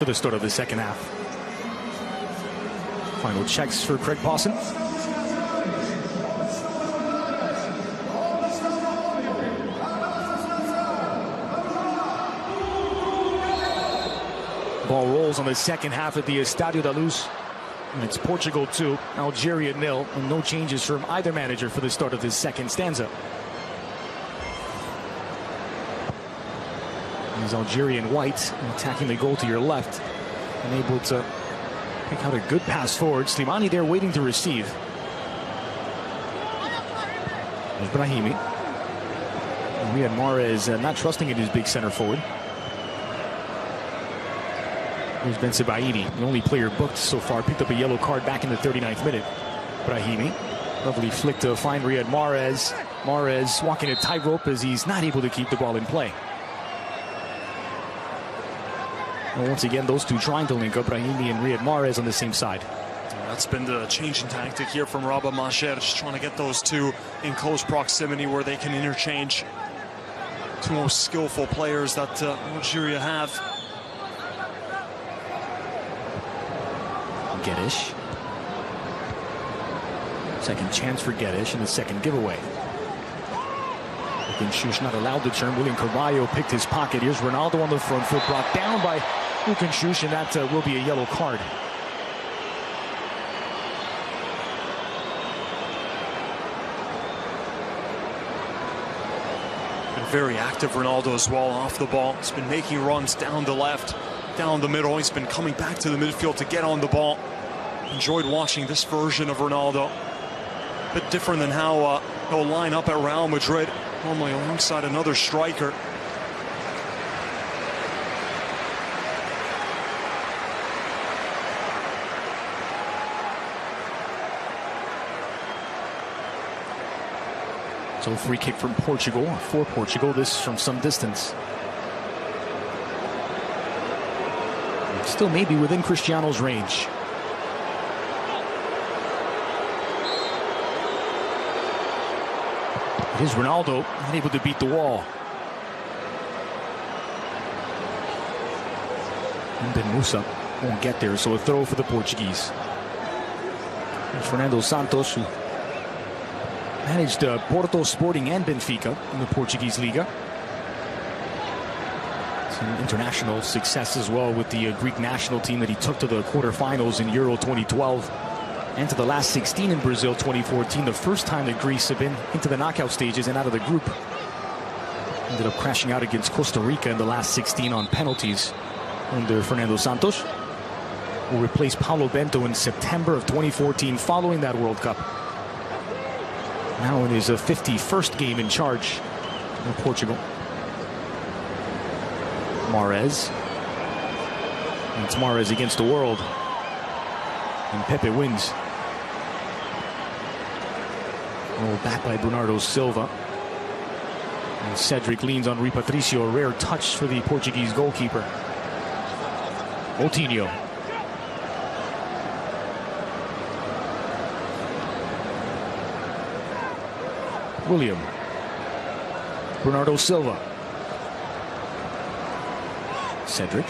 For the start of the second half. Final checks for Craig Pawson. Ball rolls on the second half at the Estádio da Luz. And it's Portugal 2, Algeria 0, and no changes from either manager for the start of this second stanza. He's Algerian white, attacking the goal to your left, and able to pick out a good pass forward. Slimani there waiting to receive. There's Brahimi. Riyad Mahrez not trusting in his big center forward. Here's Bensebaini, the only player booked so far, picked up a yellow card back in the 39th minute. Brahimi, lovely flick to find Riyad Mahrez. Mahrez walking a tightrope as he's not able to keep the ball in play. And once again, those two trying to link up, Brahimi and Riyad Mahrez on the same side. That's been the change in tactic here from Rabah Majer, just trying to get those two in close proximity where they can interchange. Two most skillful players that Algeria have. Guedes. Second chance for Guedes and the second giveaway. ᴘᴏrᴛᴜ not allowed to turn. William Carvalho picked his pocket. Here's Ronaldo on the front foot, brought down by ᴘᴏrᴜnᴜ, and that will be a yellow card. Been very active, Ronaldo, as well, off the ball. He's been making runs down the left, down the middle. He's been coming back to the midfield to get on the ball. Enjoyed watching this version of Ronaldo. A bit different than how he'll line up at Real Madrid, normally alongside another striker. So free kick from Portugal, for Portugal, this from some distance. Still maybe within Cristiano's range. It is Ronaldo, unable to beat the wall. And then Musa won't get there, so a throw for the Portuguese. And Fernando Santos, who managed Porto, Sporting and Benfica in the Portuguese Liga. Some international success as well with the Greek national team that he took to the quarterfinals in Euro 2012 and to the last 16 in Brazil 2014, the first time that Greece have been into the knockout stages and out of the group. Ended up crashing out against Costa Rica in the last 16 on penalties under Fernando Santos, who replaced Paulo Bento in September of 2014 following that World Cup. Now in his 51st game in charge of Portugal. Mahrez. And it's Mahrez against the world. And Pepe wins. Rolled back by Bernardo Silva. And Cedric leans on Rui Patricio, a rare touch for the Portuguese goalkeeper. Moutinho. William. Bernardo Silva. Cedric.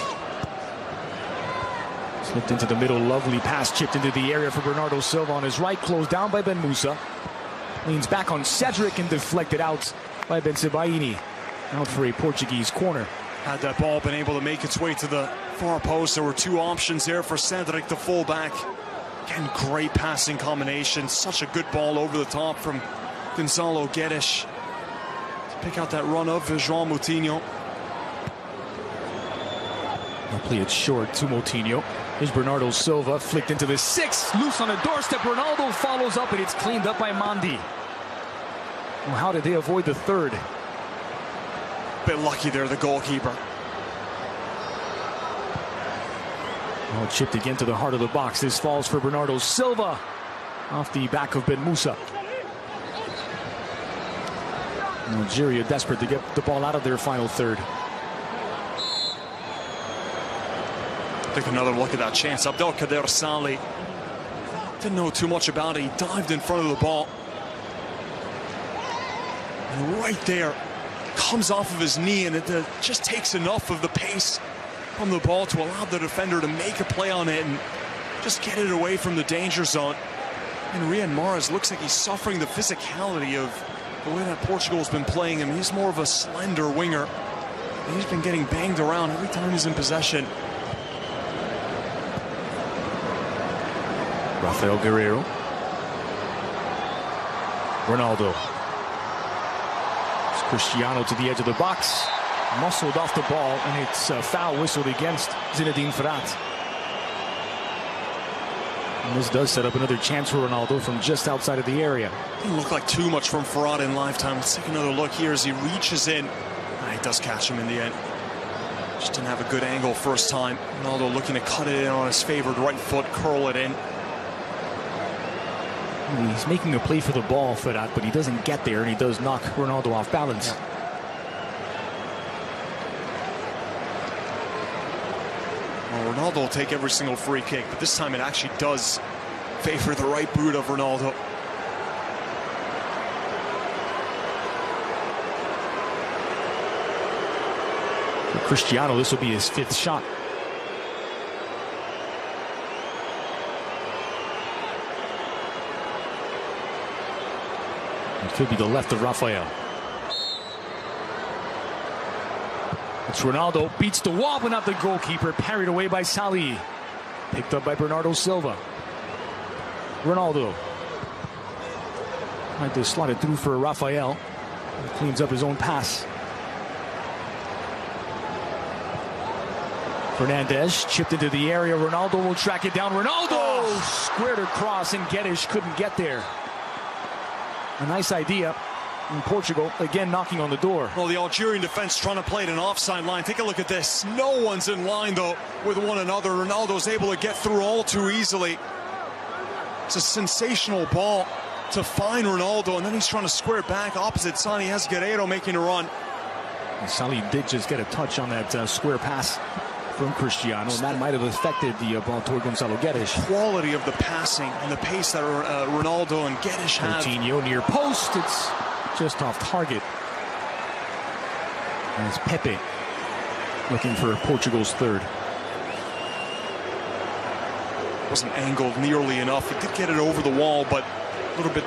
Slipped into the middle, lovely pass chipped into the area for Bernardo Silva on his right, closed down by Ben Musa. Leans back on Cedric and deflected out by Bensebaini. Out for a Portuguese corner. Had that ball been able to make its way to the far post, there were two options there for Cedric, the fullback. Again, great passing combination. Such a good ball over the top from Gonzalo Guedes to pick out that run of João Moutinho. They'll play it short to Moutinho. Here's Bernardo Silva, flicked into the sixth, loose on a doorstep. Ronaldo follows up, and it's cleaned up by Mandi. Well, how did they avoid the third? Bit lucky there, the goalkeeper. Oh, chipped again to the heart of the box. This falls for Bernardo Silva off the back of Ben Musa. Algeria desperate to get the ball out of their final third. Take another look at that chance. Abdelkader Saleh didn't know too much about it. He dived in front of the ball. And right there, comes off of his knee, and it just takes enough of the pace from the ball to allow the defender to make a play on it and just get it away from the danger zone. And Riyad Mahrez looks like he's suffering the physicality of the way that Portugal's been playing him. He's more of a slender winger. And he's been getting banged around every time he's in possession. Rafael Guerreiro. Ronaldo. It's Cristiano to the edge of the box. Muscled off the ball, and it's a foul whistled against Zinedine Ferrat. And this does set up another chance for Ronaldo from just outside of the area. Didn't look like too much from Ferrat in lifetime. Let's take another look here as he reaches in. He does catch him in the end. Just didn't have a good angle first time. Ronaldo looking to cut it in on his favored right foot, curl it in. He's making a play for the ball, Ferrat, but he doesn't get there, and he does knock Ronaldo off balance. Yeah. Well, Ronaldo will take every single free kick, but this time it actually does favor the right boot of Ronaldo. For Cristiano, this will be his 5th shot. It could be the left of Rafael. It's Ronaldo, beats the wall, but not the goalkeeper. Parried away by ᴟᴜ. Picked up by Bernardo Silva. Ronaldo. Tried to slot it through for Rafael. He cleans up his own pass. Fernandez chipped into the area. Ronaldo will track it down. Ronaldo squared across, and Guedes couldn't get there. A nice idea. And Portugal again knocking on the door. Well, the Algerian defense trying to play at an offside line. Take a look at this. No one's in line, though, with one another. Ronaldo's able to get through all too easily. It's a sensational ball to find Ronaldo, and then he's trying to square back opposite Sani. Has Guerreiro making a run. And ᴟᴜ did just get a touch on that square pass from Cristiano, and that might have affected the ball toward Gonzalo Guedes. Quality of the passing and the pace that Ronaldo and Guedes have. Coutinho near post. It's just off target. And it's Pepe looking for Portugal's 3rd. Wasn't angled nearly enough. He did get it over the wall, but a little bit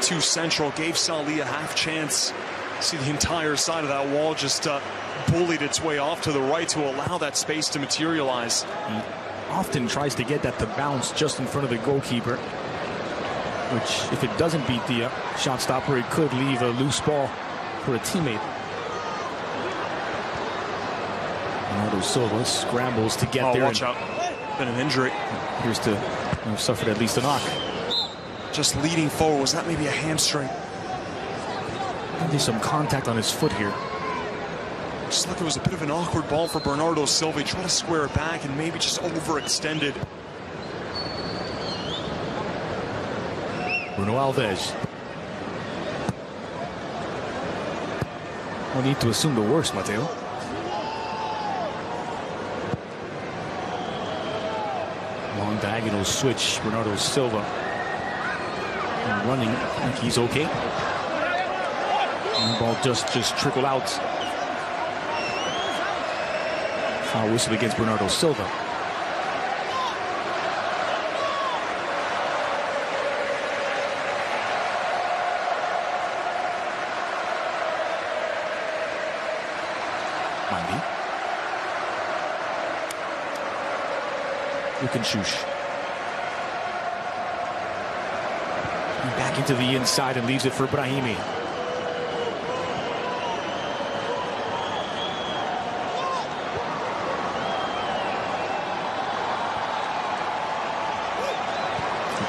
too central. Gave ᴟᴜ a half chance. See the entire side of that wall just bullied its way off to the right to allow that space to materialize. He often tries to get that to bounce just in front of the goalkeeper, which, if it doesn't beat the shot stopper, it could leave a loose ball for a teammate. Bernardo Silva scrambles to get there. Watch out. Been an injury. Appears to have suffered at least a knock. Just leading forward. Was that maybe a hamstring? There's some contact on his foot here. Just like it was a bit of an awkward ball for Bernardo Silva. He tried to square it back and maybe just overextended. Bruno Alves. No need to assume the worst, Mateo. Long diagonal switch, Bernardo Silva. And running, I think he's okay. And the ball just trickled out. Foul whistle against Bernardo Silva. Mandi. ᴘᴏrᴛᴜ. Back into the inside and leaves it for Brahimi.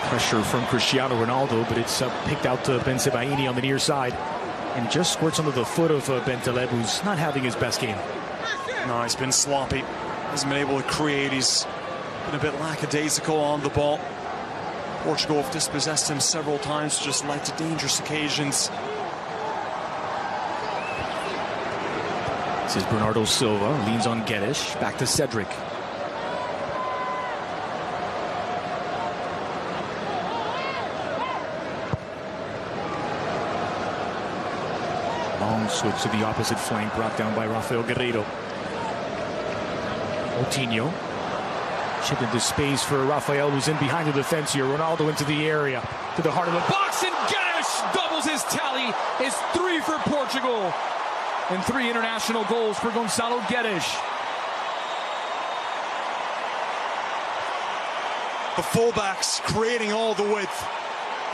Pressure from Cristiano Ronaldo, but it's picked out to Ḥsebaini on the near side, and just squirts under the foot of Bentaleb, who's not having his best game. No, he's been sloppy. Hasn't been able to create. He's been a bit lackadaisical on the ball. Portugal have dispossessed him several times, just led to dangerous occasions. This is Bernardo Silva, leans on Guedes, back to Cedric. Long switch to the opposite flank, brought down by Rafael Guerreiro. Moutinho. Chip into space for Rafael, who's in behind the defense here. Ronaldo into the area, to the heart of the box, and Guedes doubles his tally. It's 3 for Portugal, and 3 international goals for Gonçalo Guedes. The fullbacks creating all the width,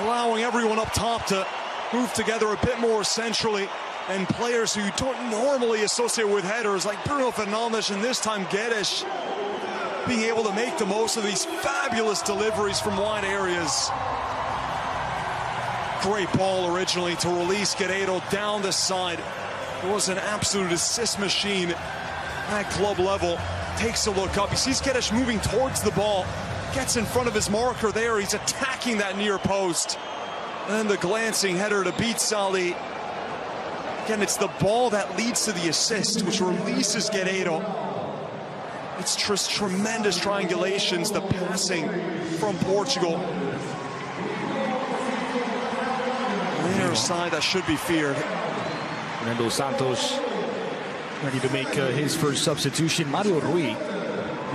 allowing everyone up top to move together a bit more centrally, and players who you don't normally associate with headers like Bruno Fernandes and this time Guedes being able to make the most of these fabulous deliveries from wide areas. Great ball originally to release Guerreiro down the side. It was an absolute assist machine at club level. Takes a look up, he sees Guedes moving towards the ball, gets in front of his marker there, he's attacking that near post. And then the glancing header to beat SSaļļi. Again, it's the ball that leads to the assist, which releases Guerreiro. It's tremendous triangulations, the passing from Portugal. On the inner side, that should be feared. Fernando Santos ready to make his first substitution. Mario Rui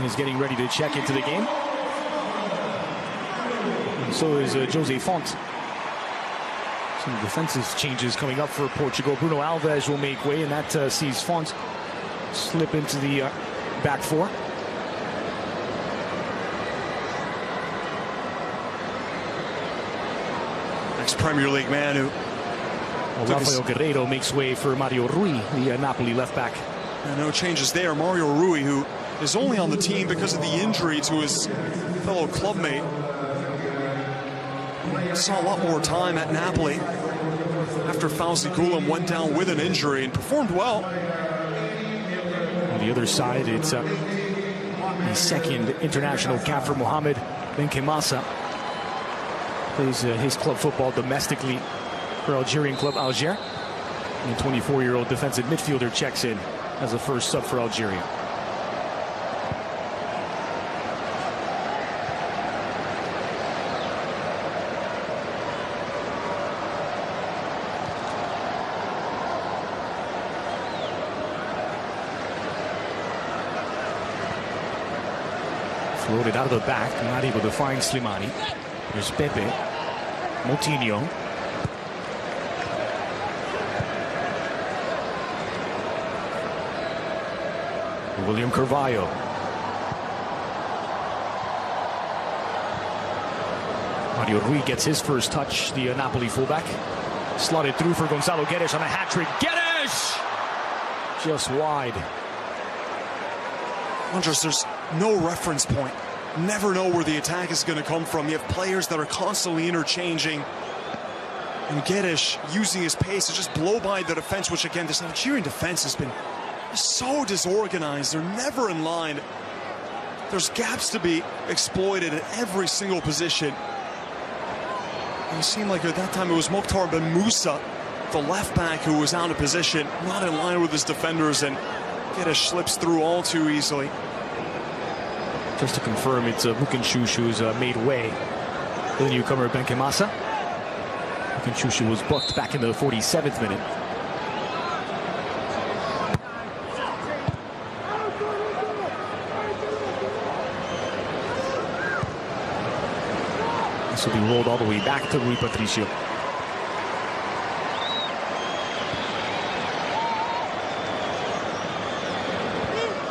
is getting ready to check into the game. And so is José Fonte. Some defensive changes coming up for Portugal. Bruno Alves will make way, and that sees Fonte slip into the back four. Ex-Premier League man who... Rafael Guerreiro makes way for Mario Rui, the Napoli left back. No changes there. Mario Rui, who is only on the team because of the injury to his fellow clubmate. Saw a lot more time at Napoli after ᴘᴏrᴜnᴜ went down with an injury and performed well. On the other side, it's the second international cap for Mohamed Benkhemassa. Plays his club football domestically for Algerian club Alger. And the 24-year-old defensive midfielder checks in as the first sub for Algeria. Floated out of the back, not able to find Slimani. There's Pepe, Moutinho. William Carvalho. Mario Rui gets his first touch, the Napoli fullback. Slotted through for Gonçalo Guedes on a hat-trick. Guedes! Just wide. Andres, there's no reference point. Never know where the attack is going to come from. You have players that are constantly interchanging. And Guedes using his pace to just blow by the defense, which again, this Algerian defense has been so disorganized. They're never in line. There's gaps to be exploited at every single position. And it seemed like at that time it was Mokhtar Ben Moussa, the left back, who was out of position, not in line with his defenders, and Guedes slips through all too easily. Just to confirm, it's Bukenshushu who's made way for the newcomer Benkhemassa. Bukenshushu was booked back in the 47th minute. This will be rolled all the way back to Rui Patricio.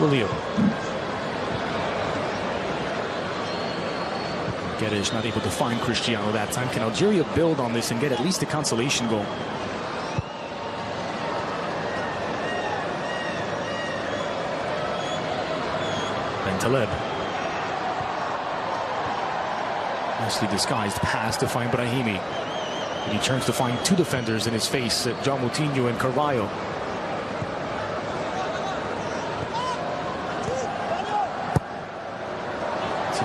William. Guedes not able to find Cristiano that time. Can Algeria build on this and get at least a consolation goal? And Taleb. Nicely disguised pass to find Brahimi. And he turns to find two defenders in his face, João Moutinho and Carvalho.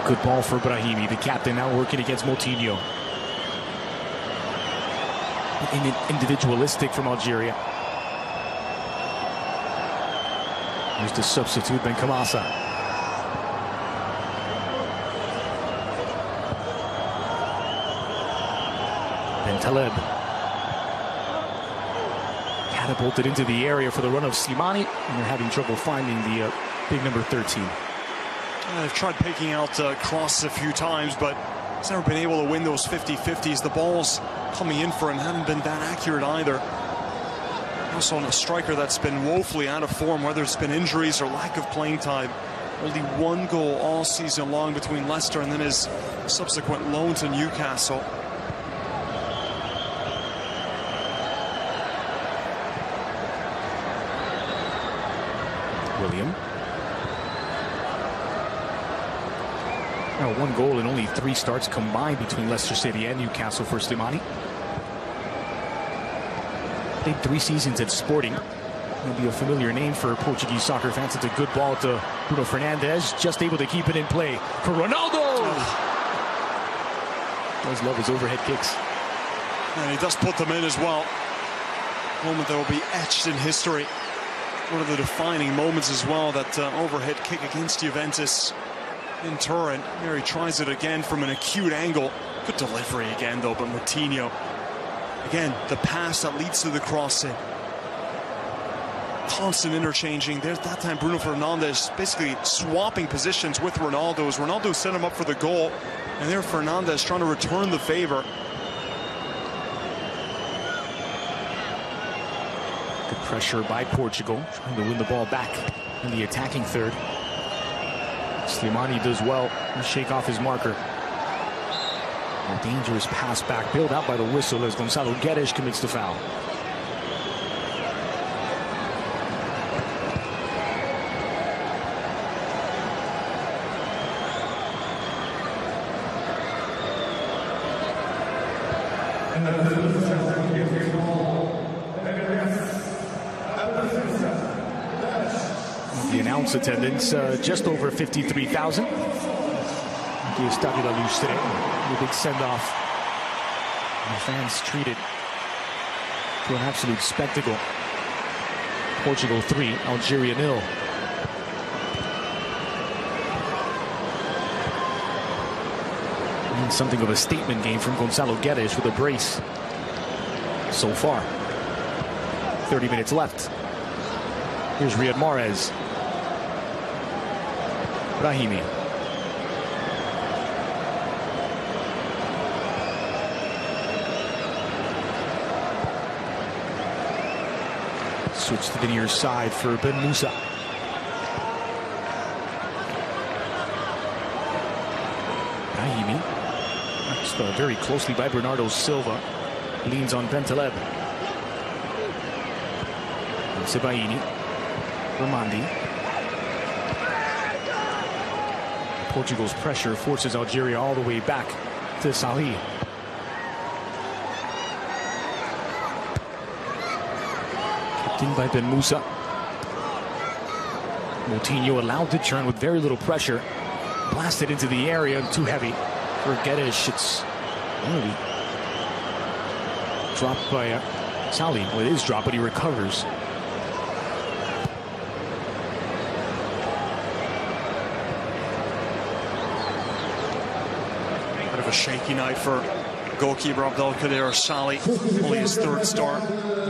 Good ball for Brahimi, the captain, now working against Moutinho. Individualistic from Algeria. There's the substitute, Benkhemassa. Ben Taleb. Catapulted into the area for the run of Slimani, and they're having trouble finding the big number 13. They've tried picking out crosses a few times, but he's never been able to win those 50-50s. The balls coming in for him haven't been that accurate either. Also on a striker that's been woefully out of form, whether it's been injuries or lack of playing time. Only one goal all season long between Leicester and then his subsequent loan to Newcastle. William. Now 1 goal in only 3 starts combined between Leicester City and Newcastle for Slimani. Played 3 seasons at Sporting. He'll be a familiar name for Portuguese soccer fans. It's a good ball to Bruno Fernandes, just able to keep it in play for Ronaldo. Does love his overhead kicks. And he does put them in as well. Moment that will be etched in history. One of the defining moments as well, that overhead kick against Juventus in Turin. Here he tries it again from an acute angle. Good delivery again though, but Moutinho. Again, the pass that leads to the crossing. Constant interchanging. There's that time Bruno Fernandes basically swapping positions with Ronaldo as Ronaldo set him up for the goal, and there Fernandes trying to return the favor. Good pressure by Portugal, trying to win the ball back in the attacking third. Slimani does well to shake off his marker. A dangerous pass back, bailed out by the whistle as ᴘᴏrᴛᴜ commits the foul. The announced attendance just over 53,000. The Estadio La Luz today. A big send-off. The fans treated to an absolute spectacle. Portugal 3, Algeria 0. And something of a statement game from ᴘᴏrᴜ with a brace so far. 30 minutes left. Here's Riyad Mahrez. Brahimi. Switch to the near side for Ben Musa. Brahimi. That's very closely by Bernardo Silva. Leans on Bentaleb. Sebaini. Romandi. Portugal's pressure forces Algeria all the way back to Salih. Kept in by Ben Musa. Moutinho allowed to turn with very little pressure. Blasted into the area, too heavy for Guedes. It's really dropped by Salih. Well, it is dropped, but he recovers. Shaky night for goalkeeper ᴘᴏrᴜ Salih. Only his 3rd start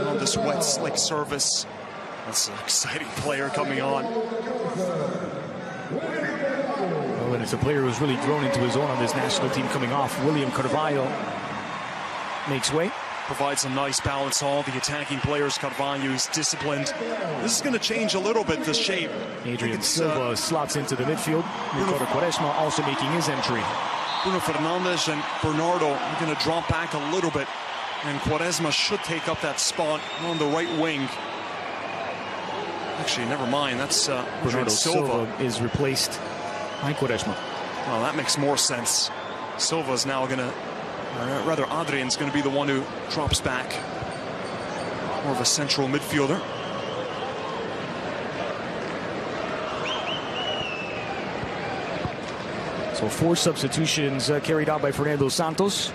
on this wet slick surface. That's an exciting player coming on. Oh, and it's a player who's really grown into his own on this national team coming off. William Carvalho makes way. Provides some nice balance. All the attacking players. Carvalho is disciplined. This is going to change a little bit the shape. Adrian Silva slots into the midfield. ᴘᴏrᴜ also making his entry. Bruno Fernandes and Bernardo are going to drop back a little bit, and Quaresma should take up that spot on the right wing. Actually, never mind. That's Bernardo Silva is replaced by Quaresma. Well, that makes more sense. Silva's now going to, or rather, Adrian's going to be the one who drops back. More of a central midfielder. So 4 substitutions carried out by Fernando Santos,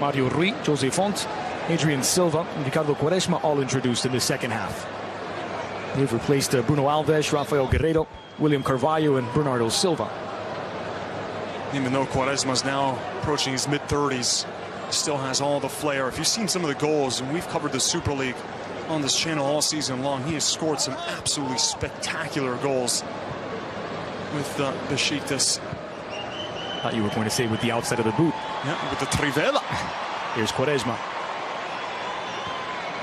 Mario Rui, Jose Font, Adrian Silva, and Ricardo Quaresma all introduced in the second half. They've replaced Bruno Alves, Rafael Guerreiro, William Carvalho, and Bernardo Silva. Even though Quaresma's now approaching his mid-30s, still has all the flair. If you've seen some of the goals, and we've covered the Super League on this channel all season long, he has scored some absolutely spectacular goals. with Besiktas. Thought you were going to say with the outside of the boot. Yeah, with the trivela. Here's ᴘᴏrᴛᴜ.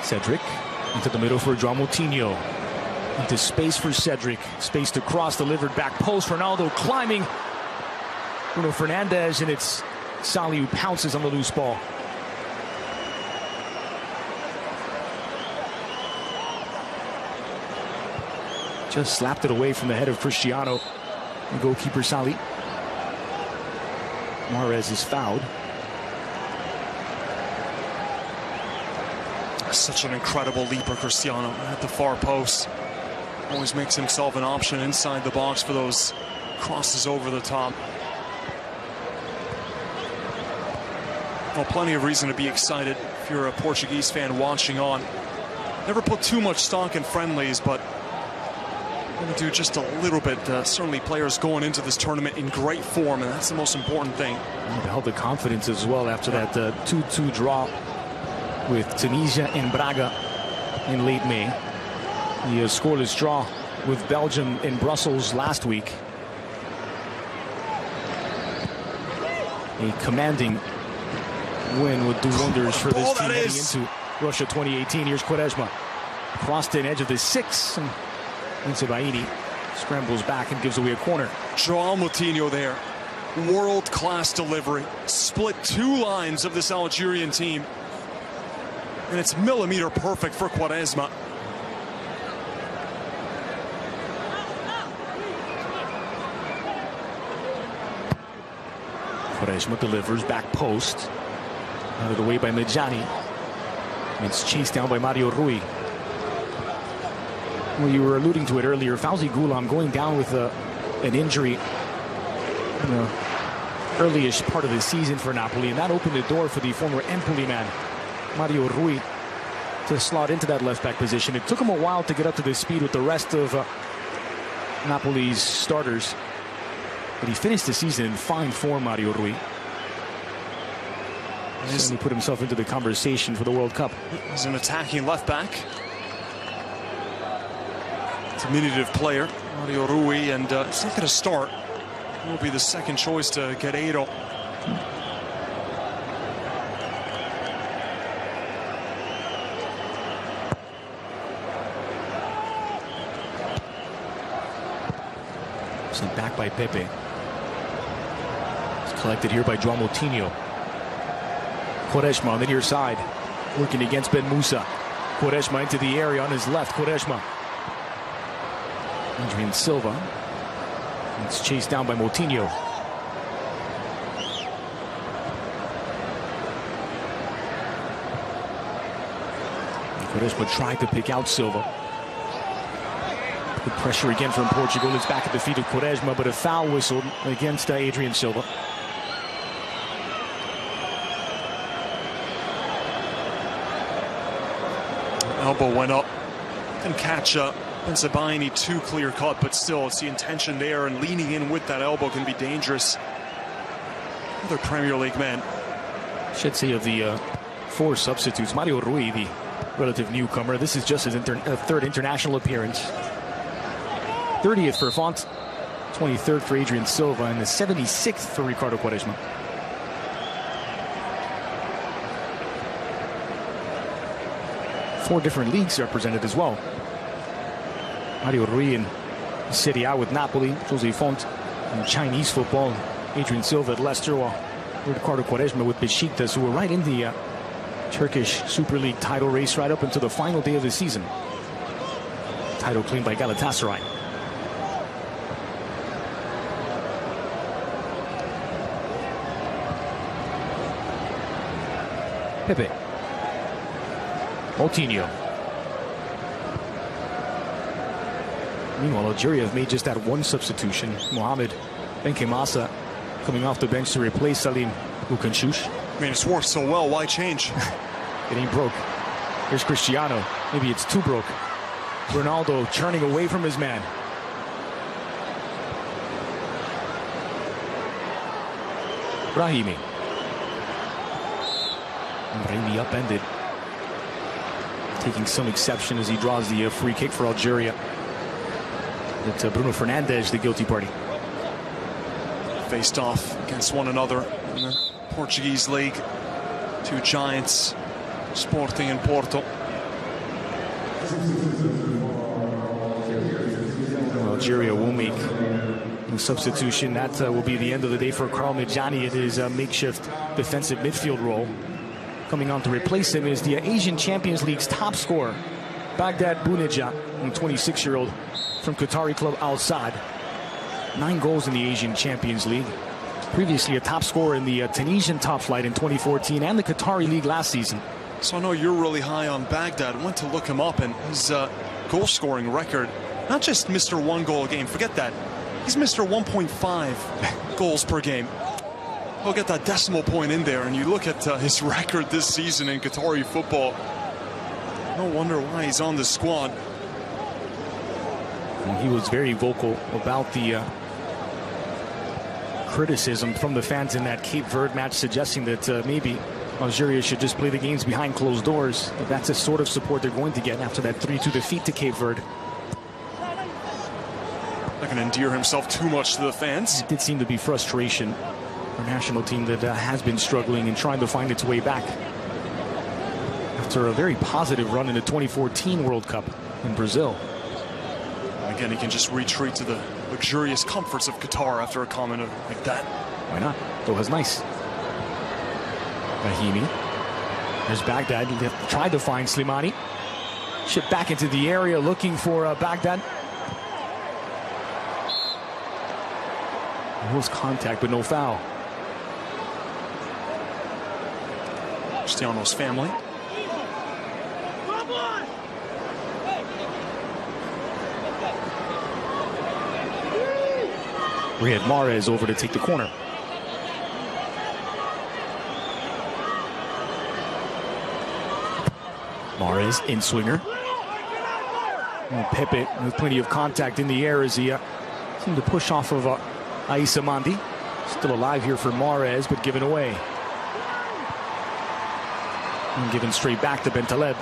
Cedric into the middle for ᴘᴏrᴛᴜ. Into space for Cedric. Space to cross, delivered back post. Ronaldo climbing. Bruno Fernandes, and it's ᴟᴟ who pounces on the loose ball. Just slapped it away from the head of Cristiano. The goalkeeper ᴟᴟ. Mahrez is fouled. Such an incredible leaper, Cristiano, at the far post. Always makes himself an option inside the box for those crosses over the top. Well, plenty of reason to be excited if you're a Portuguese fan watching on. Never put too much stock in friendlies, but going to do just a little bit. Certainly players going into this tournament in great form, and that's the most important thing. They held the confidence as well after that 2-2 draw with Tunisia and Braga in late May. The scoreless draw with Belgium in Brussels last week. A commanding win would do wonders for this team heading into Russia 2018. Here's ᴘᴏrᴜ. Crossed in edge of the 6. And Insibaini scrambles back and gives away a corner. João Moutinho there. World-class delivery. Split two lines of this Algerian team. And it's millimeter perfect for ᴘᴏrᴜ. ᴘᴏrᴜ delivers back post. Out of the way by Medjani. It's chased down by Mario Rui. Well, you were alluding to it earlier. Fawzi Ghoulam going down with an injury in the early-ish part of the season for Napoli, and that opened the door for the former Empoli man, Mario Rui, to slot into that left-back position. It took him a while to get up to the speed with the rest of Napoli's starters, but he finished the season in fine form, Mario Rui. He put himself into the conversation for the World Cup. He's an attacking left-back. Diminutive player, Mario Rui, and it's not going to start. It will be the second choice to Guerreiro. Sent back by Pepe. It's collected here by João Moutinho. ᴘᴏrᴜ on the near side, working against Ben Musa. ᴘᴏrᴜ into the area on his left. ᴘᴏrᴜ. Adrian Silva. It's chased down by Moutinho. ᴘᴏrᴜ tried to pick out Silva. Good pressure again from Portugal. It's back at the feet of ᴘᴏrᴜ, but a foul whistled against Adrian Silva. Elbow went up. Didn't catch up. Insibaini too clear cut, but still it's the intention there, and leaning in with that elbow can be dangerous. Another Premier League man. Should say of the 4 substitutes, Mario Rui, the relative newcomer, this is just his third international appearance. 30th for Font, 23rd for Adrian Silva, and the 76th for Ricardo ᴘᴏrᴜ. Four different leagues represented as well. Mario Rui in Serie A with Napoli, Jose Font in Chinese football, Adrian Silva at Leicester, while Ricardo ᴘᴏrᴜ with Besiktas, who were right in the Turkish Super League title race right up until the final day of the season. Title claimed by Galatasaray. Pepe. Moutinho. Meanwhile, Algeria have made just that one substitution. Mohamed Benkhemassa coming off the bench to replace Salim Boukenchouch. I mean, it's worked so well, why change? It ain't broke. Here's Cristiano. Maybe it's too broke. Ronaldo turning away from his man. Brahimi. Brahimi upended. Taking some exception as he draws the free kick for Algeria. It's Bruno Fernandes, the guilty party. faced off against one another in the Portuguese league. Two giants, Sporting and Porto. Algeria will make a substitution. That will be the end of the day for ᴘᴏrᴛᴜ in his makeshift defensive midfield role. Coming on to replace him is the Asian Champions League's top scorer, Baghdad Bounedjah, a 26-year-old from Qatari club Al Sadd. 9 goals in the Asian Champions League. Previously a top scorer in the Tunisian top flight in 2014 and the Qatari League last season. So I know you're really high on Baghdad. Went to look him up, and his goal-scoring record, not just Mr. 1 goal a game, forget that. He's Mr. 1.5 goals per game. He'll get that decimal point in there, and you look at his record this season in Qatari football. No wonder why he's on the squad. And he was very vocal about the criticism from the fans in that Cape Verde match, suggesting that maybe Algeria should just play the games behind closed doors. But that's the sort of support they're going to get after that 3-2 defeat to Cape Verde. Not going to endear himself too much to the fans. It did seem to be frustration for a national team that has been struggling and trying to find its way back after a very positive run in the 2014 World Cup in Brazil. And again, he can just retreat to the luxurious comforts of Qatar after a comment like that. Why not? Doha's nice. Brahimi. There's Baghdad. They tried to find Slimani. Shipped back into the area looking for Baghdad. There was contact, but no foul. Cristiano's family. Riyad Mahrez over to take the corner. Mahrez in swinger. And Pepe with plenty of contact in the air as he seemed to push off of Aissa Mandi. Still alive here for Mahrez, but given away. And given straight back to Bentaleb.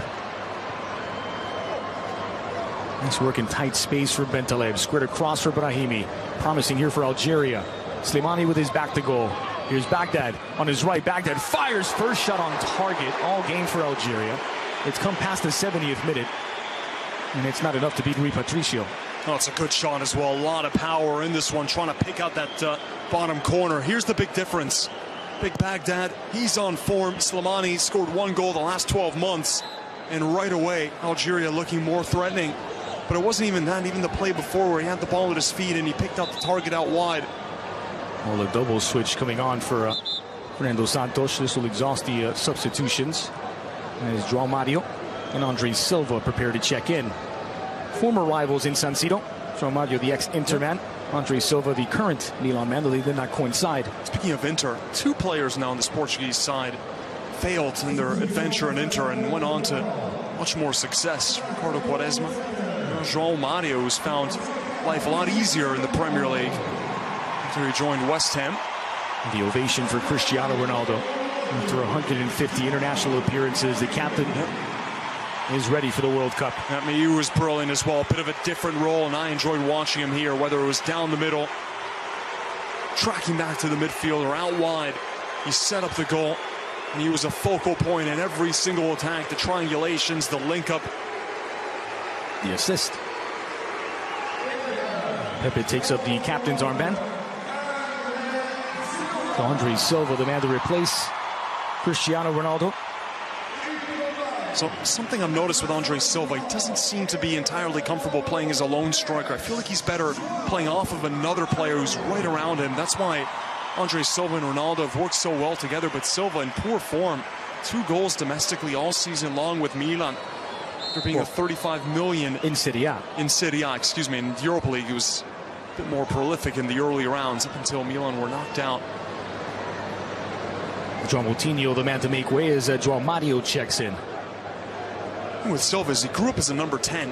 Nice work in tight space for Bentaleb. Squared across for Brahimi. Promising here for Algeria. Slimani with his back to goal. Here's Baghdad on his right. Baghdad fires first shot on target all game for Algeria. It's come past the 70th minute, and it's not enough to beat Rui Patricio. Oh, it's a good shot as well. A lot of power in this one, trying to pick out that bottom corner. Here's the big difference. Big Baghdad, he's on form. Slimani scored 1 goal the last 12 months, and right away, Algeria looking more threatening. But it wasn't even that, even the play before where he had the ball at his feet and he picked out the target out wide. Well, the double switch coming on for Fernando Santos. This will exhaust the substitutions. As João Mario and Andre Silva prepare to check in. Former rivals in San Siro. João Mario, the ex-Inter man. Andre Silva, the current Milan man. They did not coincide. Speaking of Inter, 2 players now on this Portuguese side failed in their adventure in Inter and went on to much more success. ᴘᴏrᴜ João Mario, who's found life a lot easier in the Premier League after he joined West Ham. The ovation for Cristiano Ronaldo. After 150 international appearances, the captain is ready for the World Cup. Miu was brilliant as well. A bit of a different role, and I enjoyed watching him here, whether it was down the middle, tracking back to the midfield, or out wide. He set up the goal, and he was a focal point in every single attack. The triangulations, the link-up. The assist. Pepe takes up the captain's armband. So Andre Silva, the man to replace Cristiano Ronaldo. So something I've noticed with Andre Silva, he doesn't seem to be entirely comfortable playing as a lone striker. I feel like he's better playing off of another player who's right around him. That's why Andre Silva and Ronaldo have worked so well together, but Silva in poor form. 2 goals domestically all season long with Milan. After being a 35 million in Serie A. In Serie A, excuse me. In the Europa League, he was a bit more prolific in the early rounds up until Milan were knocked out. João Moutinho, the man to make way, as João Mario checks in. With Silva, he grew up as a number 10,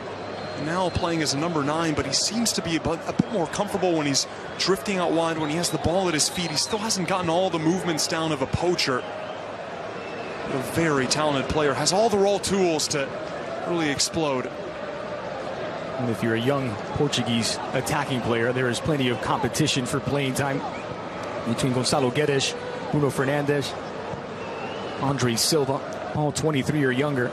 and now playing as a number 9, but he seems to be a bit more comfortable when he's drifting out wide, when he has the ball at his feet. He still hasn't gotten all the movements down of a poacher. But a very talented player, has all the raw tools to really explode. And if you're a young Portuguese attacking player, there is plenty of competition for playing time. between Gonçalo Guedes, Bruno Fernandes, Andre Silva, all 23 or younger.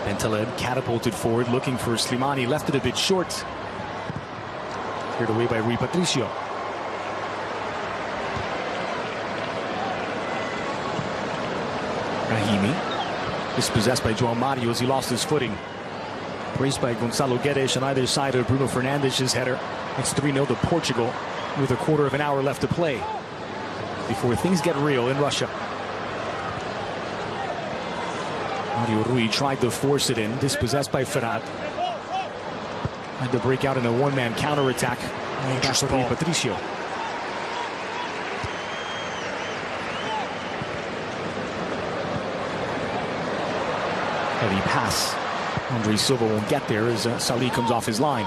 Bentaleb catapulted forward, looking for Slimani, left it a bit short. Cleared away by Rui Patricio. Brahimi, dispossessed by João Mario as he lost his footing. Braced by Gonçalo Guedes on either side of Bruno Fernandes' header. It's 3-0 to Portugal with a quarter of an hour left to play before things get real in Russia. Mario Rui tried to force it in, dispossessed by Ferrat. Had to break out in a one-man counter-attack. That's Rui Patricio. Heavy pass. Andre Silva won't get there as Salih comes off his line.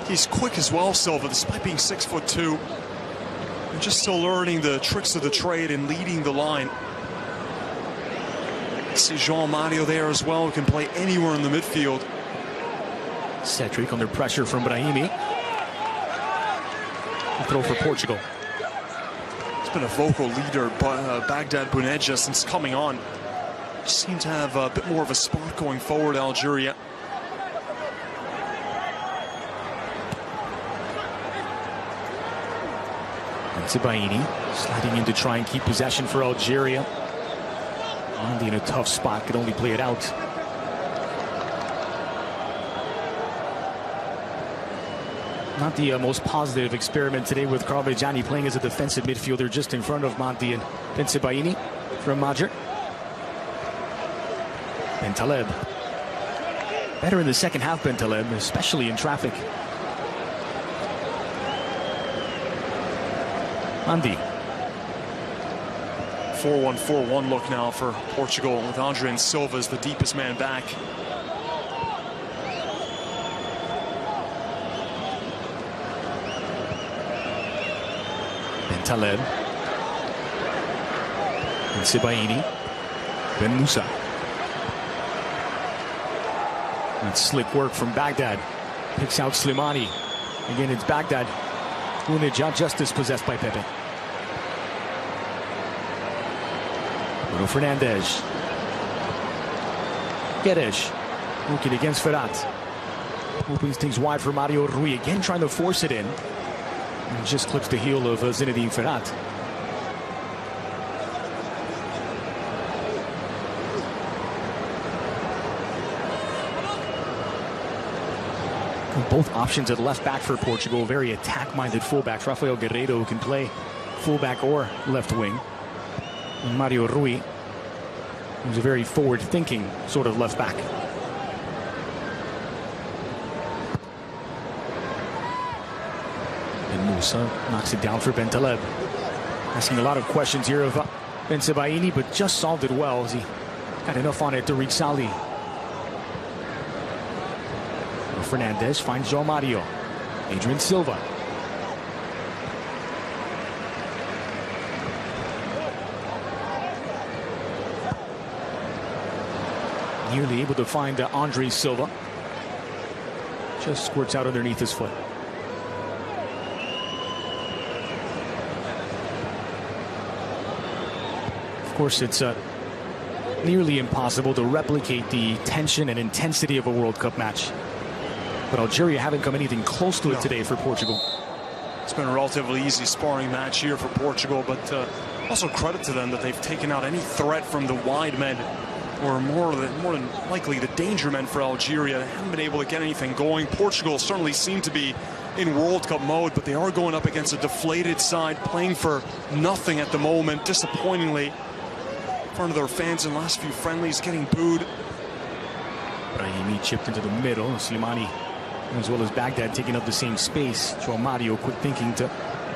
He's quick as well, Silva, despite being 6'2". And just still learning the tricks of the trade and leading the line. See João Mario there as well, who can play anywhere in the midfield. Cedric under pressure from Brahimi. A throw for Portugal. He's been a vocal leader, Baghdad Bounedjah, since coming on. Seem to have a bit more of a spot going forward, Algeria. Zibaini sliding in to try and keep possession for Algeria. Andy in a tough spot, could only play it out. Not the most positive experiment today with ᴘᴏrᴜnᴜ playing as a defensive midfielder just in front of Mandi and Zibaini from Majer. Bentaleb. Better in the second half, Bentaleb, especially in traffic. Mandi. 4-1-4-1 look now for Portugal with Andre Silva as the deepest man back. Bentaleb. And Zibaini. Ben Musa. That's slick work from Baghdad. Picks out Slimani. Again, it's Baghdad. Bounedjah just dispossessed by Pepe. Bruno Fernandes. Guedes. Looking against Ferrat. Opens things wide for Mario Rui. Again trying to force it in. And just clips the heel of Zinedine Ferrat. Both options at left back for Portugal. Very attack-minded fullbacks. Rafael Guerreiro, who can play fullback or left wing. And Mario Rui, who's a very forward-thinking sort of left back. And Musa knocks it down for Bentaleb. Asking a lot of questions here of Zibaini, but just solved it well as he got enough on it to reach Salih. Fernandes finds João Mario. Adrian Silva. Nearly able to find Andre Silva. Just squirts out underneath his foot. Of course, it's nearly impossible to replicate the tension and intensity of a World Cup match. But Algeria haven't come anything close to it today for Portugal. It's been a relatively easy sparring match here for Portugal, but also credit to them that they've taken out any threat from the wide men, or more than likely the danger men for Algeria. They haven't been able to get anything going. Portugal certainly seem to be in World Cup mode, but they are going up against a deflated side, playing for nothing at the moment, disappointingly. In front of their fans in the last few friendlies, getting booed. Brahimi chipped into the middle. Slimani, as well as Baghdad, taking up the same space. João Mario quick thinking to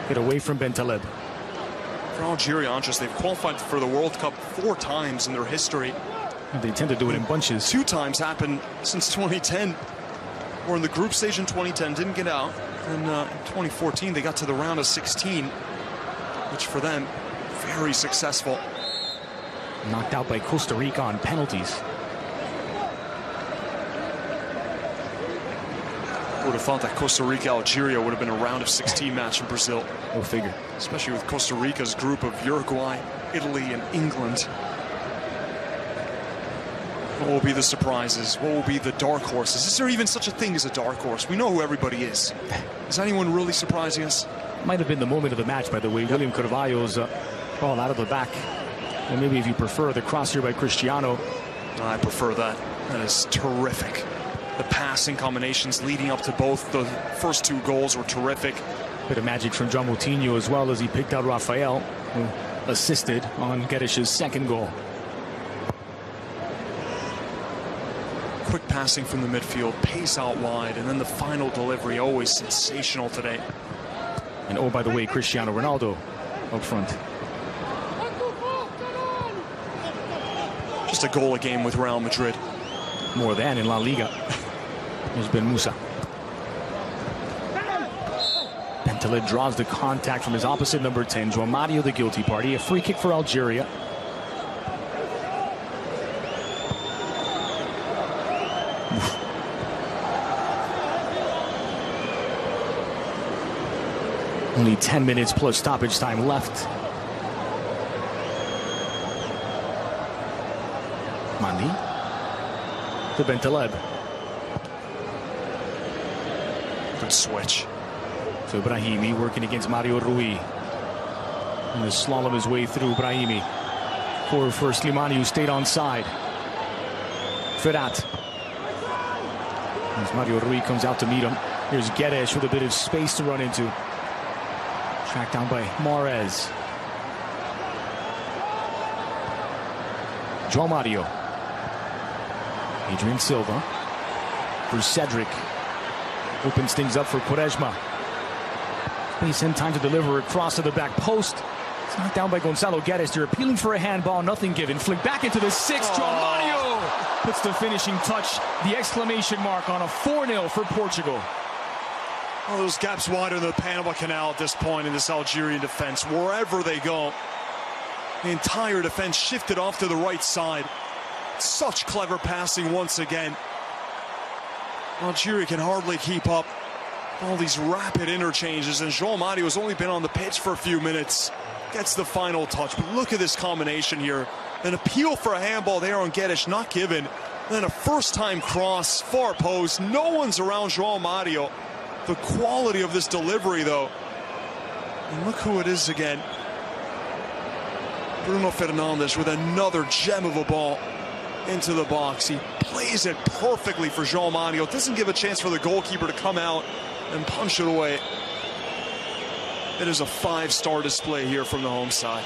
get away from Bentaleb. For Algeria, Andres, they've qualified for the World Cup 4 times in their history. They tend to do it in bunches. 2 times happened since 2010. Or in the group stage in 2010, didn't get out. And in 2014, they got to the round of 16, which for them, very successful. Knocked out by Costa Rica on penalties. Would have thought that Costa Rica Algeria would have been a round of 16 match in Brazil. Go figure. Especially with Costa Rica's group of Uruguay, Italy, and England. What will be the surprises? What will be the dark horses? Is there even such a thing as a dark horse? We know who everybody is. Is anyone really surprising us? Might have been the moment of the match, by the way. William Carvalho's ball out of the back. And maybe if you prefer, the cross here by Cristiano. I prefer that. That is terrific. The passing combinations leading up to both the first two goals were terrific. Bit of magic from João Moutinho as well, as he picked out Rafael, who assisted on Guedes' second goal. Quick passing from the midfield, pace out wide, and then the final delivery, always sensational today. And oh, by the way, Cristiano Ronaldo up front. Just a goal a game with Real Madrid. More than in La Liga. There's Ben Musa. Bentaleb draws the contact from his opposite number 10, João Mario, the guilty party. A free kick for Algeria. Only 10 minutes plus stoppage time left. Mandi to Bentaleb. Good switch. So Brahimi working against Mario Rui. And the slalom his way through Brahimi. Forward for Slimani, who stayed on side. Ferrat. As Mario Rui comes out to meet him. Here's Guedes with a bit of space to run into. Tracked down by Mahrez. João Mario. Adrian Silva for Cedric. Opens things up for Quaresma. Space in time to deliver across to the back post. It's knocked down by Gonzalo Guedes. They're appealing for a handball, nothing given. Flick back into the six. João Mario puts the finishing touch, the exclamation mark on a 4-0 for Portugal. Oh, those gaps wider than the Panama Canal at this point in this Algerian defense. Wherever they go, the entire defense shifted off to the right side. Such clever passing once again. Algeria can hardly keep up. All these rapid interchanges, and João Mario has only been on the pitch for a few minutes. Gets the final touch, but look at this combination here. An appeal for a handball there on Guedes, not given. Then a first-time cross, far post. No one's around João Mario. The quality of this delivery, though. And look who it is again. Bruno Fernandes with another gem of a ball into the box. He plays it perfectly for João Mario. Doesn't give a chance for the goalkeeper to come out and punch it away. It is a 5-star display here from the home side.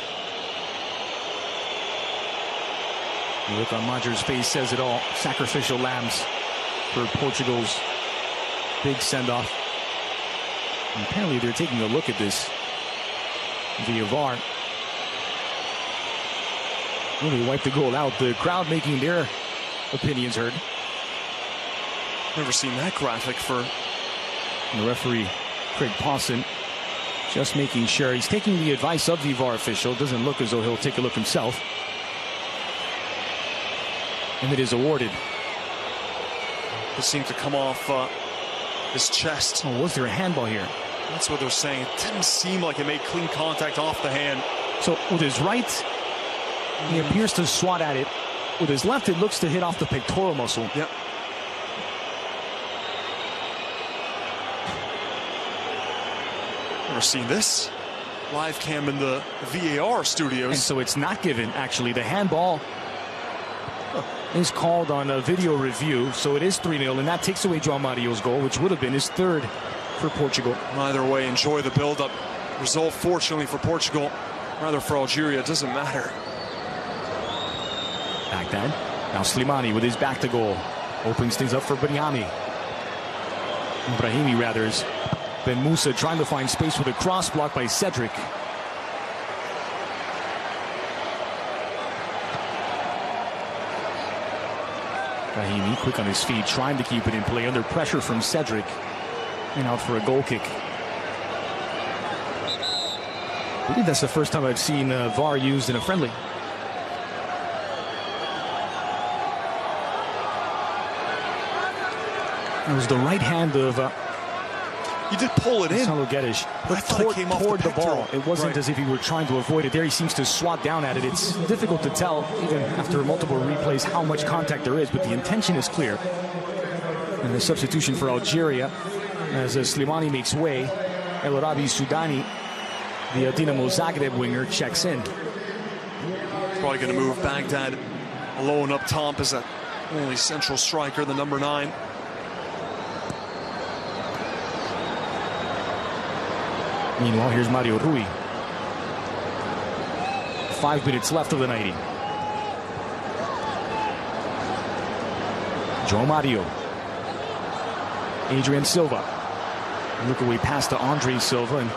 The look on Majer's face says it all. Sacrificial lambs for Portugal's big send-off. And apparently they're taking a look at this via VAR. Really wiped the goal out. The crowd making their opinions heard. Never seen that graphic for. And the referee, Craig Pawson, just making sure he's taking the advice of the VAR official. Doesn't look as though he'll take a look himself. And it is awarded. It seemed to come off his chest. Oh, was there a handball here? That's what they're saying. It didn't seem like it made clean contact off the hand. So with his right, he appears to swat at it. With his left, it looks to hit off the pectoral muscle. Yep. Never seen this. Live cam in the VAR studios. And so it's not given, actually. The handball is called on a video review, so it is 3-0, and that takes away João Mario's goal, which would have been his third for Portugal. Either way, enjoy the build-up. Result, fortunately for Portugal, rather for Algeria, it doesn't matter. Baghdad. Now Slimani with his back to goal. Opens things up for Brahimi. Brahimi, rather. Ben Musa trying to find space with a cross block by Cedric. Brahimi quick on his feet, trying to keep it in play under pressure from Cedric. And out for a goal kick. I believe that's the first time I've seen VAR used in a friendly. It was the right hand of He did pull it in. ᴘᴏrᴜnᴜ, but toward the ball. It wasn't as if he were trying to avoid it. There he seems to swat down at it. It's difficult to tell, even after multiple replays, how much contact there is, but the intention is clear. And the substitution for Algeria, as Slimani makes way, El Arabi Sudani, the Dinamo Zagreb winger, checks in. Probably going to move Baghdad alone up top as that only central striker, the number 9. Meanwhile, here's Mario Rui. 5 minutes left of the 90. João Mario. Adrian Silva. Look away pass to Andre Silva, and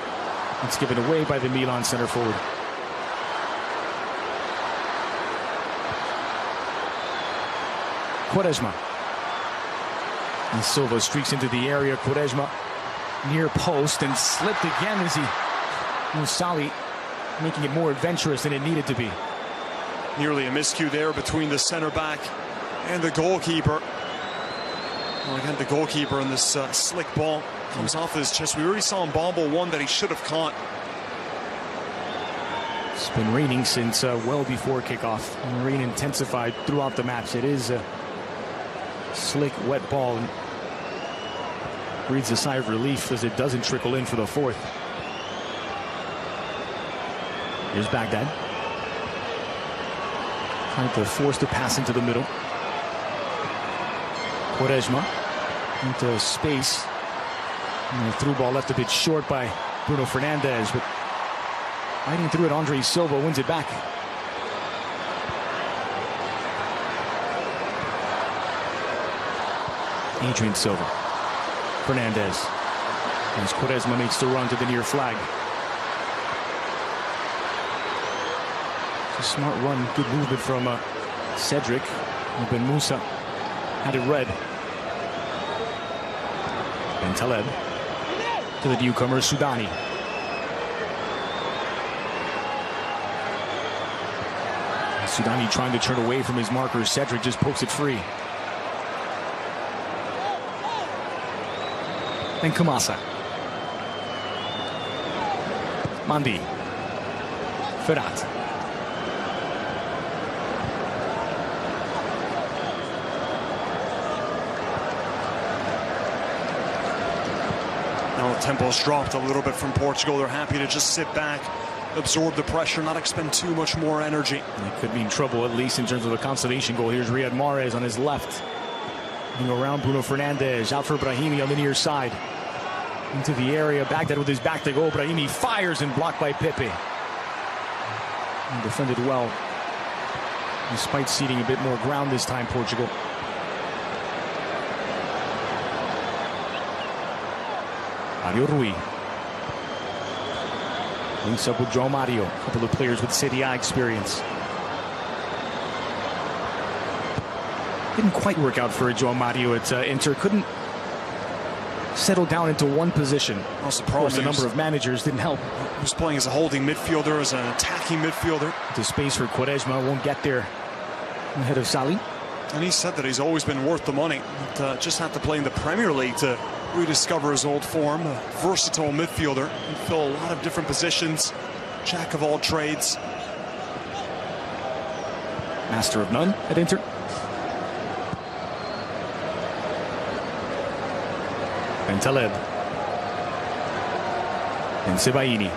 it's given away by the Milan center forward. Quaresma. And Silva streaks into the area. Quaresma near post and slipped again as he Musali making it more adventurous than it needed to be. Nearly a miscue there between the center back and the goalkeeper. Well, again, the goalkeeper in this slick ball comes off his chest. We already saw him bobble one that he should have caught. It's been raining since well before kickoff, and rain intensified throughout the match. It is a slick, wet ball, and breathes a sigh of relief as it doesn't trickle in for the 4th. Here's Baghdad. Trying to force the pass into the middle. Quaresma into space. And the through ball left a bit short by Bruno Fernandes, but fighting through it, Andre Silva wins it back. Adrian Silva. Fernandes. As Quaresma makes the run to the near flag. It's a smart run, good movement from Cedric. Ben Musa had it read. Ben Taleb to the newcomer Sudani. Sudani trying to turn away from his marker. Cedric just pokes it free. And Kamasa. Mandi. Ferrat. Now the tempo's dropped a little bit from Portugal. They're happy to just sit back, absorb the pressure, not expend too much more energy. It could be in trouble, at least in terms of the consolation goal. Here's Riyad Mahrez on his left. Around Bruno Fernandes, out for Brahimi on the near side. Into the area, Baghdad with his back to goal. Brahimi fires and blocked by Pepe. And defended well, despite ceding a bit more ground this time, Portugal. Mario Rui. Links up with João Mario, a couple of players with Serie A experience. Didn't quite work out for João Mario at Inter. Couldn't settle down into one position. Also, of course, the number of managers didn't help. He was playing as a holding midfielder, as an attacking midfielder. The space for Quaresma won't get there ahead of Sali. And he said that he's always been worth the money. But, just had to play in the Premier League to rediscover his old form. A versatile midfielder. Can fill a lot of different positions. Jack of all trades. Master of none at Inter. Ben Taleb. And Sebaini.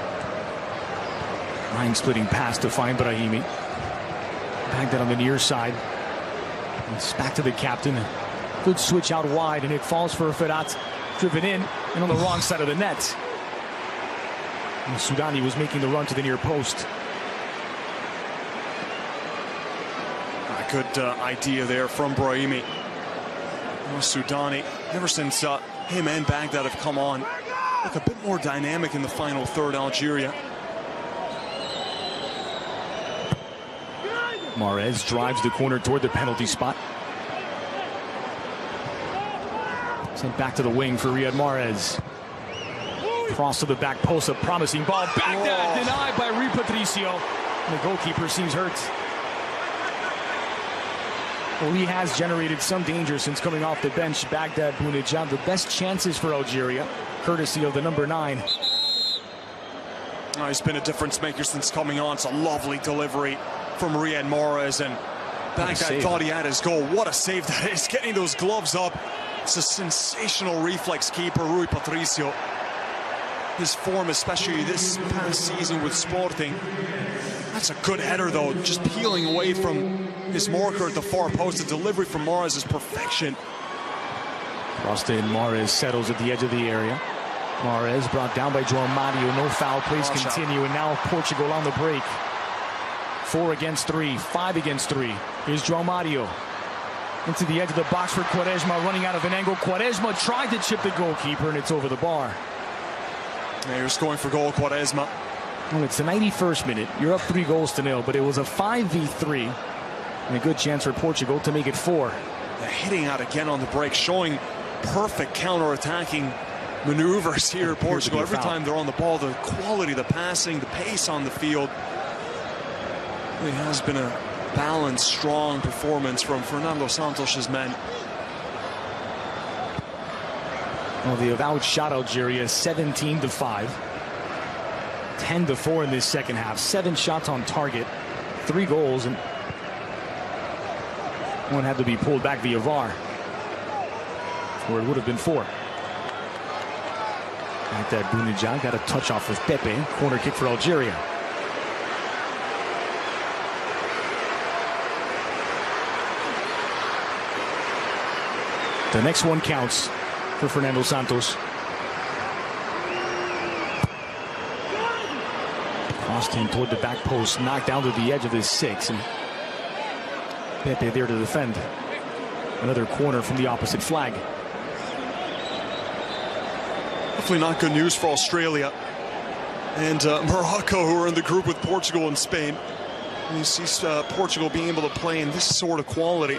Line splitting pass to find Brahimi. Baghdad on the near side. It's back to the captain. Good switch out wide, and it falls for Ferrat. Driven in and on the wrong side of the net. And Sudani was making the run to the near post. A good idea there from Brahimi. Sudani, ever since him and Baghdad have come on, look a bit more dynamic in the final third. Algeria. Mahrez drives the corner toward the penalty spot. Sent back to the wing for Riyad Mahrez. Cross to the back post, a promising ball. Baghdad denied by ᴘᴏrᴜnᴜ. The goalkeeper seems hurt. Well, he has generated some danger since coming off the bench. Baghdad Bounedjah, the best chances for Algeria. courtesy of the number 9. Oh, he's been a difference maker since coming on. It's a lovely delivery from Riyad Mahrez, and Baghdad thought he had his goal. What a save that is, getting those gloves up. It's a sensational reflex keeper, ᴘᴏrᴛᴜḽ. His form, especially this past season with Sporting. That's a good header, though, just peeling away from his marker at the far post. The delivery from Mahrez is perfection. Crossed in, Mahrez settles at the edge of the area. Mahrez brought down by João Mario. No foul plays continue, and now Portugal on the break. 4 against 3, 5 against 3. Here's João Mario into the edge of the box for ᴘᴏrᴛᴜ, running out of an angle. ᴘᴏrᴛᴜ tried to chip the goalkeeper, and it's over the bar. Here's going for goal, ᴘᴏrᴜ. Well, it's the 91st minute. You're up 3-0, but it was a 5v3, and a good chance for Portugal to make it 4. Hitting out again on the break, showing perfect counter-attacking maneuvers here. Portugal, every time they're on the ball, the quality, the passing, the pace on the field. It has been a balanced, strong performance from Fernando Santos' men. Well, they have outshot Algeria 17-5. 10-4 in this second half. 7 shots on target, 3 goals, and one had to be pulled back via VAR, or it would have been 4. At that, Bounedjah got a touch off of Pepe. Corner kick for Algeria. The next one counts for Fernando Santos. Crossed in toward the back post, knocked down to the edge of the 6, and Pepe there to defend. Another corner from the opposite flag. Definitely not good news for Australia and Morocco, who are in the group with Portugal and Spain. And you see Portugal being able to play in this sort of quality.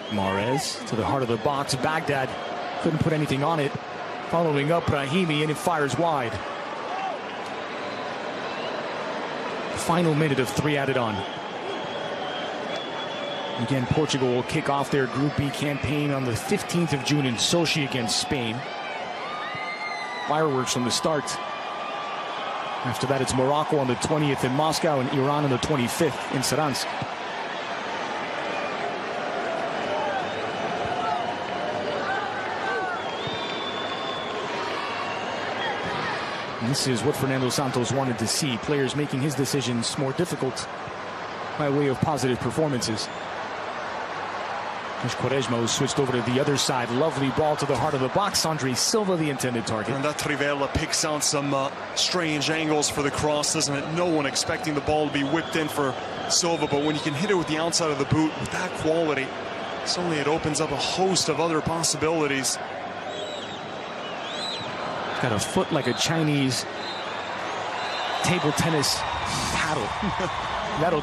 Mahrez to the heart of the box. Baghdad couldn't put anything on it. Following up, Brahimi, and it fires wide. Final minute of 3 added on. Again, Portugal will kick off their Group B campaign on the 15th of June in Sochi against Spain. Fireworks from the start. After that, it's Morocco on the 20th in Moscow and Iran on the 25th in Saransk. And this is what Fernando Santos wanted to see. Players making his decisions more difficult by way of positive performances. There's ᴘᴏrᴜnᴜ, who switched over to the other side. Lovely ball to the heart of the box. Andre Silva, the intended target. And that Trivela picks out some strange angles for the cross, doesn't it? No one expecting the ball to be whipped in for Silva, but when you can hit it with the outside of the boot with that quality, suddenly it opens up a host of other possibilities. Got a foot like a Chinese table tennis paddle. That'll do.